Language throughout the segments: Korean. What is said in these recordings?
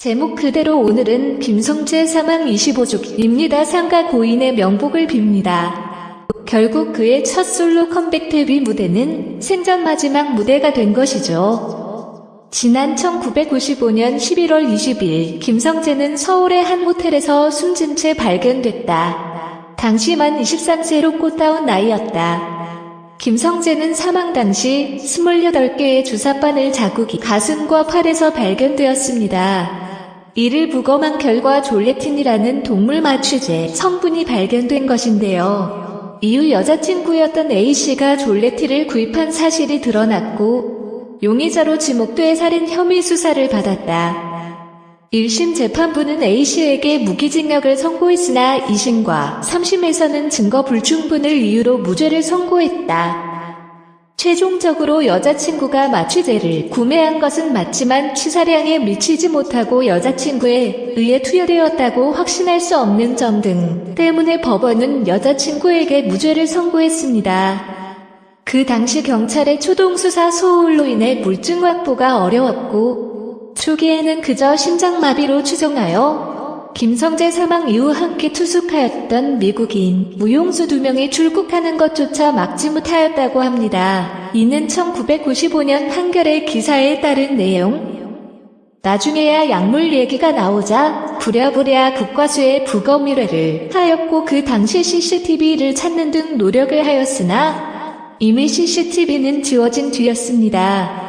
제목 그대로 오늘은 김성재 사망 25주기입니다. 상가 고인의 명복을 빕니다. 결국 그의 첫 솔로 컴백 데뷔 무대는 생전 마지막 무대가 된 것이죠. 지난 1995년 11월 20일 김성재는 서울의 한 호텔에서 숨진 채 발견됐다. 당시 만 23세로 꽃다운 나이였다. 김성재는 사망 당시 28개의 주사바늘 자국이 가슴과 팔에서 발견되었습니다. 이를 부검한 결과 졸레틴이라는 동물 마취제 성분이 발견된 것인데요. 이후 여자친구였던 A씨가 졸레틴을 구입한 사실이 드러났고 용의자로 지목돼 살인 혐의 수사를 받았다. 1심 재판부는 A씨에게 무기징역을 선고했으나 2심과 3심에서는 증거 불충분을 이유로 무죄를 선고했다. 최종적으로 여자친구가 마취제를 구매한 것은 맞지만 취사량에 미치지 못하고 여자친구에 의해 투여되었다고 확신할 수 없는 점 등 때문에 법원은 여자친구에게 무죄를 선고했습니다. 그 당시 경찰의 초동수사 소홀로 인해 물증 확보가 어려웠고 초기에는 그저 심장마비로 추정하여 김성재 사망 이후 함께 투숙하였던 미국인 무용수 2명이 출국하는 것조차 막지 못하였다고 합니다. 이는 1995년 한겨레 기사에 따른 내용. 나중에야 약물 얘기가 나오자 부랴부랴 국과수에 부검 의뢰를 하였고 그 당시 CCTV를 찾는 등 노력을 하였으나 이미 CCTV는 지워진 뒤였습니다.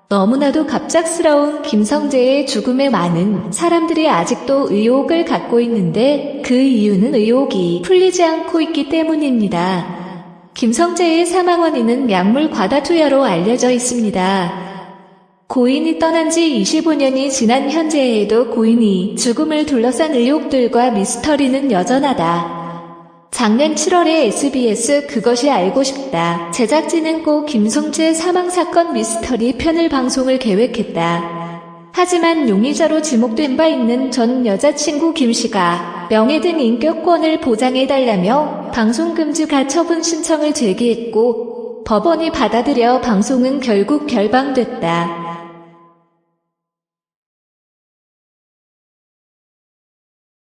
너무나도 갑작스러운 김성재의 죽음에 많은 사람들이 아직도 의혹을 갖고 있는데 그 이유는 의혹이 풀리지 않고 있기 때문입니다. 김성재의 사망 원인은 약물 과다 투여로 알려져 있습니다. 고인이 떠난 지 25년이 지난 현재에도 고인이 죽음을 둘러싼 의혹들과 미스터리는 여전하다. 작년 7월에 SBS 그것이 알고 싶다 제작진은 꼭 김성재 사망사건 미스터리 편을 방송을 계획했다. 하지만 용의자로 지목된 바 있는 전 여자친구 김씨가 명예 등 인격권을 보장해달라며 방송금지 가처분 신청을 제기했고 법원이 받아들여 방송은 결국 결방됐다.